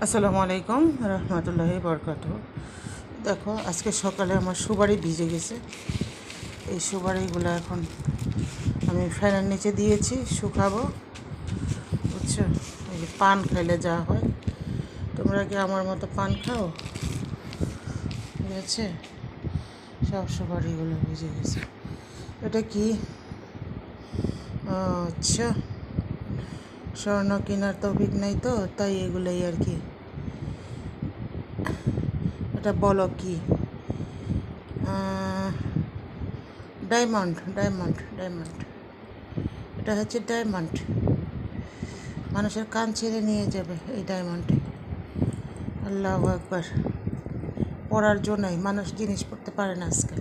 আসসালামু আলাইকুম রহমতুল্লাহি বরকাতুহু। দেখো আজকে সকালে আমার সুপারি ভিজে গেছে। এই সুপারিগুলো এখন আমি ফ্যানের নিচে দিয়েছি, শুকাবো। বুঝছো, এই যে পান খাইলে যা হয়, তোমরা কি আমার মতো পান খাও? ঠিক আছে, সব সুপারিগুলো ভিজে গেছে। এটা কি? আচ্ছা, স্বর্ণ কেনার তৌফিক নেই তো, তাই এগুলোই আর কি। এটা বলো কি? ডায়মন্ড ডায়মন্ড ডায়মন্ড এটা হচ্ছে ডায়মন্ড। মানুষের কান ছিঁড়ে নিয়ে যাবে এই ডায়মন্ডে। আল্লাহু আকবার। পড়ার জন্যই মানুষ জিনিস পড়তে পারে না আজকাল।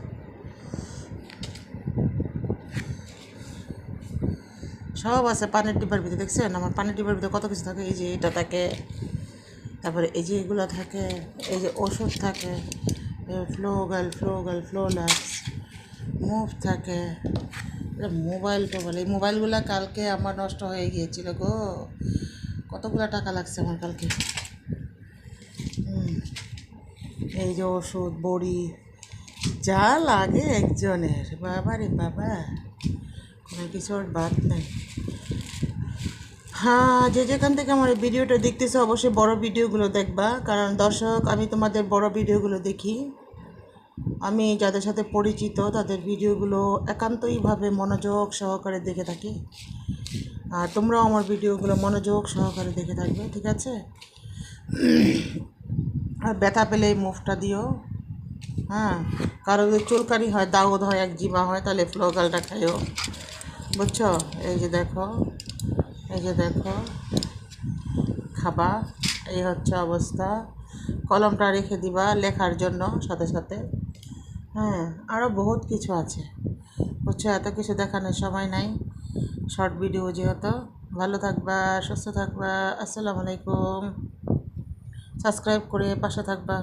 সব আছে পানির ডিব্বার ভিতরে, দেখছেন আমার পানির ডিব্বার ভিতরে কত কিছু থাকে। এই যে এটা থাকে, তারপরে এই যে এগুলো থাকে, এই যে ওষুধ থাকে, ফ্লোলাক্স মুভ থাকে, মোবাইল এই মোবাইলগুলো কালকে আমার নষ্ট হয়ে গিয়েছিল গো। কতগুলো টাকা লাগছে আমার কালকে। এই যে ওষুধ বড়ি যা লাগে একজনের, বাবা রে বাবা, কোনো কিছুর বাদ নেই। হ্যাঁ, যে যেখান থেকে আমার এই ভিডিওটা দেখতেছো অবশ্যই বড় ভিডিওগুলো দেখবা, কারণ দর্শক আমি তোমাদের বড় ভিডিওগুলো দেখি। আমি যাদের সাথে পরিচিত তাদের ভিডিওগুলো একান্তইভাবে মনোযোগ সহকারে দেখে থাকি। আর তোমরাও আমার ভিডিওগুলো মনোযোগ সহকারে দেখে থাকবে, ঠিক আছে? আর ব্যথা পেলে এই মুভটা দিও। হ্যাঁ, কারো যদি চুলকানি হয়, দাউদ হয়, একজিমা হয়, তাহলে ফ্লোগালটা খাইও। বুঝছো? এই যে দেখো, এই যে দেখো, খাবা। এই হচ্ছে অবস্থা। কলমটা রেখে দিবা লেখার জন্য সাথে সাথে। হ্যাঁ, আরও বহুত কিছু আছে। বুঝছো, এত কিছু দেখানোর সময় নাই, শর্ট ভিডিও যেহেতু। ভালো থাকবা, সুস্থ থাকবা। আসসালামু আলাইকুম। সাবস্ক্রাইব করে পাশে থাকবা।